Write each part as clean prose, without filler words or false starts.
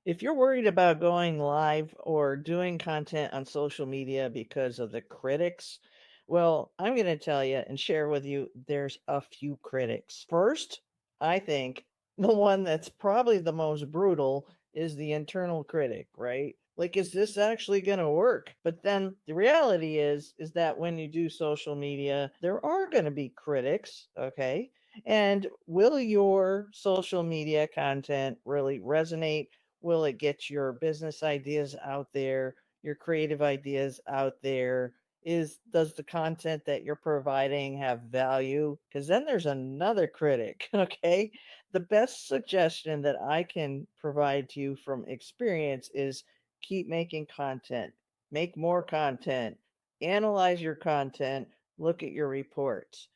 If you're worried about going live or doing content on social media because of the critics, well, I'm going to tell you and share with you there's a few critics. First, I think the one that's probably the most brutal is the internal critic, right? Like, is this actually going to work? But then the reality is that when you do social media, there are going to be critics, okay? And will your social media content really resonate? Will it get your business ideas out there, your creative ideas out there? Does the content that you're providing have value? Because then there's another critic, okay? The best suggestion that I can provide to you from experience is keep making content, make more content, analyze your content, look at your reports.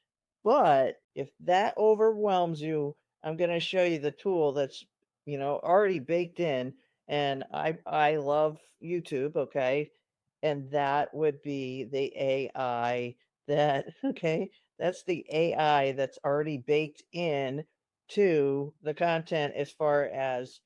But if that overwhelms you, I'm going to show you the tool that's already baked in. And I love YouTube, okay? And that would be the AI that, okay, that's the AI that's already baked in to the content as far as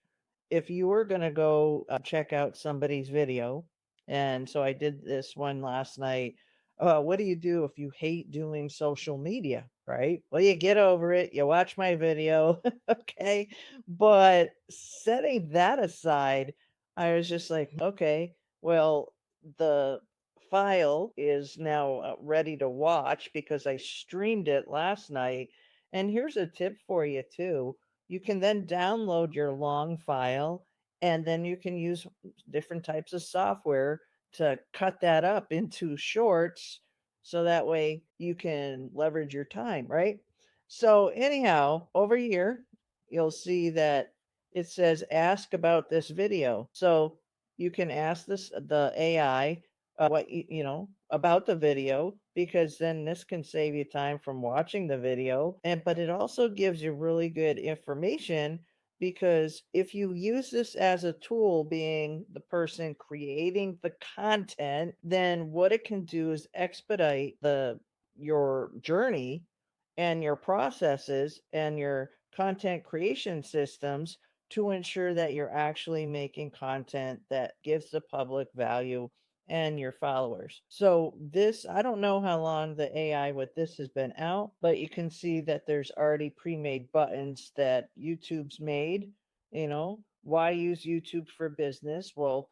if you were going to go check out somebody's video, and so I did this one last night. What do you do if you hate doing social media, right? Well, you get over it, you watch my video, okay? But setting that aside, I was just like, okay, well, the file is now ready to watch because I streamed it last night. And here's a tip for you, too. You can then download your long file, and then you can use different types of software to cut that up into shorts so that way you can leverage your time, right? So, anyhow, over here, you'll see that it says ask about this video. So, you can ask the AI what about the video, because then this can save you time from watching the video, and but it also gives you really good information, because if you use this as a tool, being the person creating the content, then what it can do is expedite the your journey and your processes and your content creation systems to ensure that you're actually making content that gives the public value and your followers. So this, I don't know how long the AI with this has been out, but you can see that there's already pre-made buttons that YouTube's made, why use YouTube for business? Well,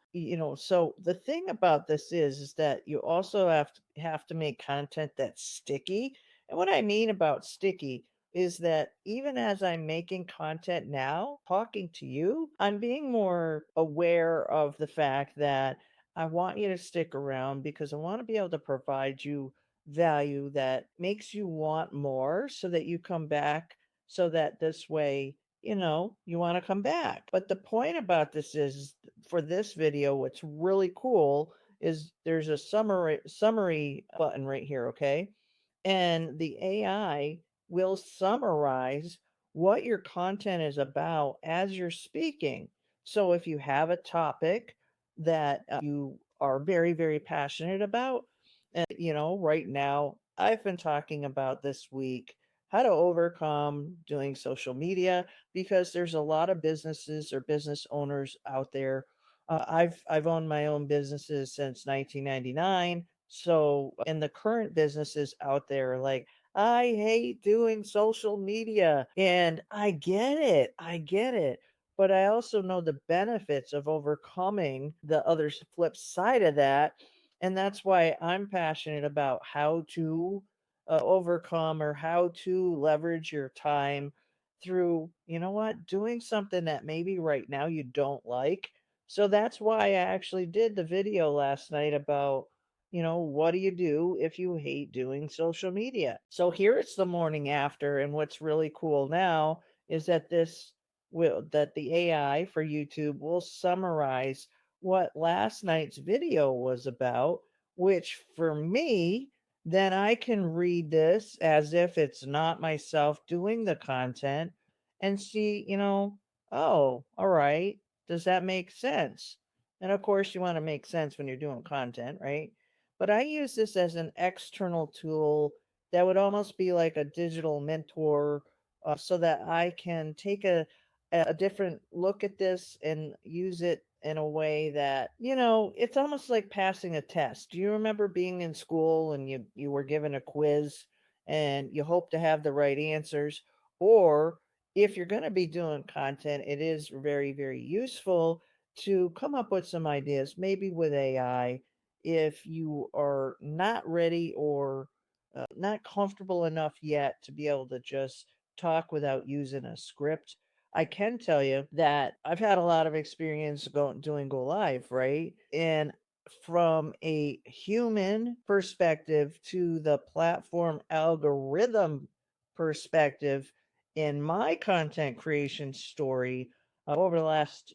so the thing about this is that you also have to make content that's sticky. And what I mean about sticky is that even as I'm making content now, talking to you, I'm being more aware of the fact that I want you to stick around because I want to be able to provide you value that makes you want more so that you come back, so that this way, you want to come back. But the point about this is for this video, what's really cool is there's a summary button right here, okay? And the AI will summarize what your content is about as you're speaking. So if you have a topic that you are very, very passionate about, and right now, I've been talking about this week how to overcome doing social media, because there's a lot of businesses or business owners out there. I've owned my own businesses since 1999. So, and the current businesses out there, like, I hate doing social media, and I get it. I get it. But I also know the benefits of overcoming the other flip side of that. And that's why I'm passionate about how to overcome, or how to leverage your time through, doing something that maybe right now you don't like. So that's why I actually did the video last night about, what do you do if you hate doing social media? So here it's the morning after, and what's really cool now is that the AI for YouTube will summarize what last night's video was about, which for me, then I can read this as if it's not myself doing the content and see, oh, all right, does that make sense? And of course, you want to make sense when you're doing content, right? But I use this as an external tool that would almost be like a digital mentor, so that I can take a different look at this and use it in a way that, it's almost like passing a test. Do you remember being in school and you were given a quiz and you hope to have the right answers? Or if you're going to be doing content, it is very, very useful to come up with some ideas, maybe with AI, if you are not ready or not comfortable enough yet to be able to just talk without using a script. I can tell you that I've had a lot of experience doing go live, right? And from a human perspective to the platform algorithm perspective, in my content creation story over the last,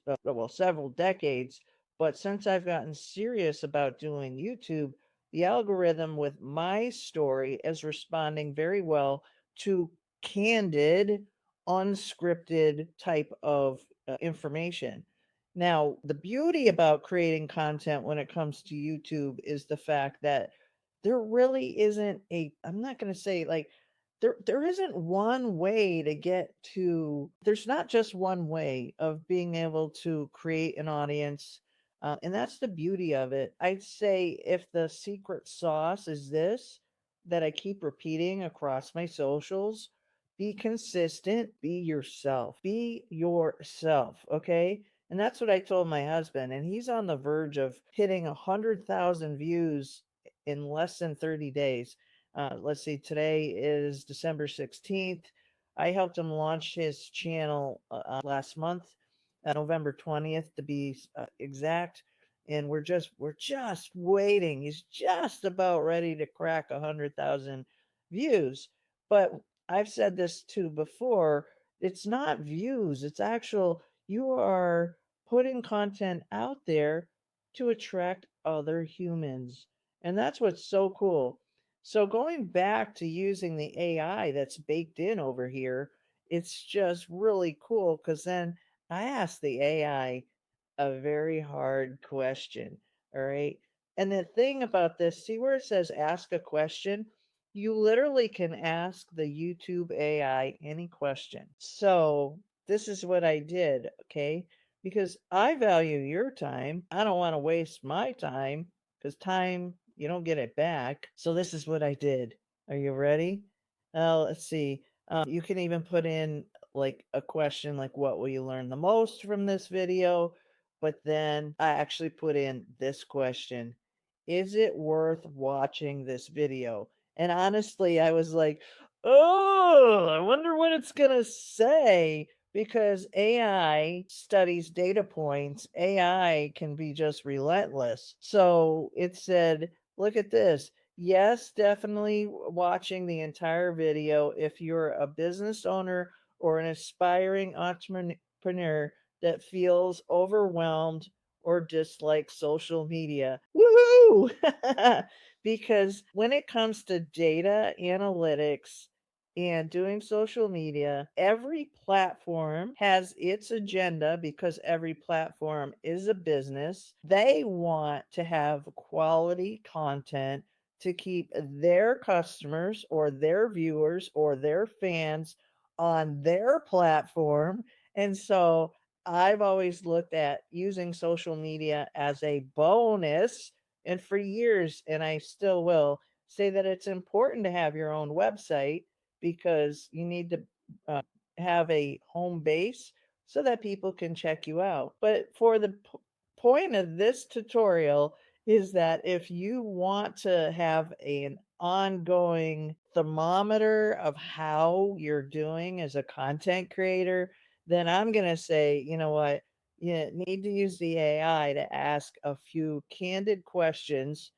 several decades, but since I've gotten serious about doing YouTube, the algorithm with my story is responding very well to candid, unscripted type of information. Now, the beauty about creating content when it comes to YouTube is the fact that there really isn't I'm not going to say like, there isn't one way to get to, there's not just one way of being able to create an audience. And that's the beauty of it. I'd say if the secret sauce is this, that I keep repeating across my socials, be consistent, be yourself. Be yourself, okay? And that's what I told my husband. And he's on the verge of hitting 100,000 views in less than 30 days. Let's see, today is December 16th. I helped him launch his channel last month, November 20th to be exact. And we're just waiting. He's just about ready to crack 100,000 views. But I've said this too before. It's not views. It's actual, you are putting content out there to attract other humans. And that's what's so cool. So going back to using the AI that's baked in over here, it's just really cool because then I asked the AI a very hard question. All right. And the thing about this, see where it says ask a question? You literally can ask the YouTube AI any question. So this is what I did. Okay. Because I value your time. I don't want to waste my time because time, you don't get it back. So this is what I did. Are you ready? Let's see. You can even put in like a question like, what will you learn the most from this video? But then I actually put in this question: is it worth watching this video? And honestly, I was like, oh, I wonder what it's going to say, because AI studies data points. AI can be just relentless. So it said, look at this. Yes, definitely watching the entire video if you're a business owner or an aspiring entrepreneur that feels overwhelmed or dislikes social media. Woohoo! Because when it comes to data analytics and doing social media, every platform has its agenda because every platform is a business. They want to have quality content to keep their customers or their viewers or their fans on their platform. And so I've always looked at using social media as a bonus, and for years, and I still will say that it's important to have your own website because you need to uh, have a home base so that people can check you out. But for the point of this tutorial is that if you want to have an ongoing thermometer of how you're doing as a content creator, then I'm going to say, you know what? You need to use the AI to ask a few candid questions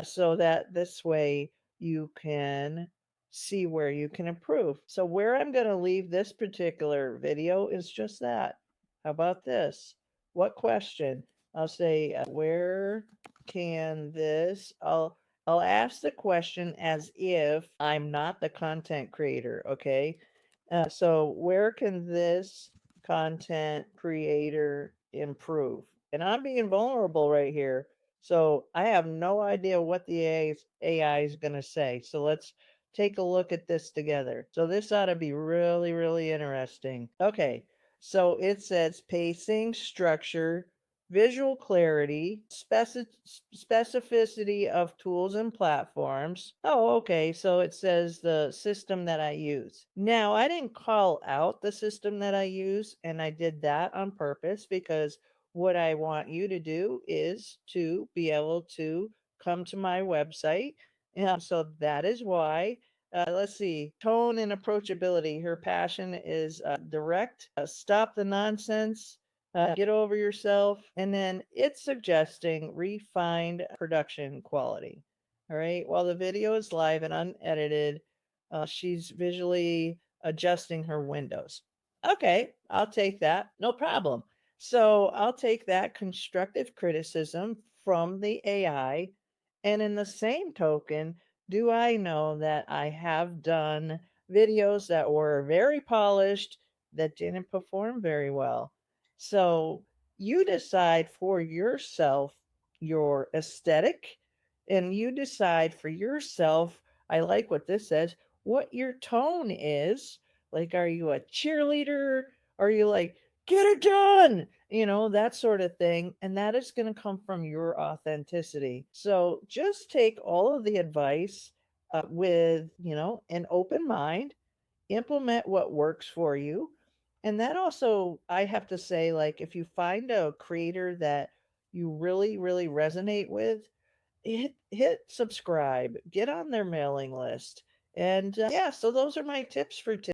so that this way you can see where you can improve. So, where I'm going to leave this particular video is just that. How about this? What question? I'll say, where can this? I'll ask the question as if I'm not the content creator. Okay, so where can this content creator improve? And I'm being vulnerable right here. So I have no idea what the AI is going to say. So let's take a look at this together. So this ought to be really, really interesting. Okay. So it says pacing, structure, visual clarity, specificity of tools and platforms. Oh, okay. So it says the system that I use. Now, I didn't call out the system that I use, and I did that on purpose because what I want you to do is to be able to come to my website. So that is why. Let's see. Tone and approachability. Her passion is direct. Stop the nonsense. Get over yourself. And then it's suggesting refined production quality. All right. While the video is live and unedited, she's visually adjusting her windows. Okay, I'll take that. No problem. So I'll take that constructive criticism from the AI. And in the same token, do I know that I have done videos that were very polished that didn't perform very well? So you decide for yourself your aesthetic, and you decide for yourself, I like what this says, what your tone is. Like, are you a cheerleader? Are you like, get it done? That sort of thing. And that is going to come from your authenticity. So just take all of the advice with, an open mind, implement what works for you. And that also, I have to say, like, if you find a creator that you really, really resonate with, hit subscribe, get on their mailing list. And yeah, so those are my tips for today.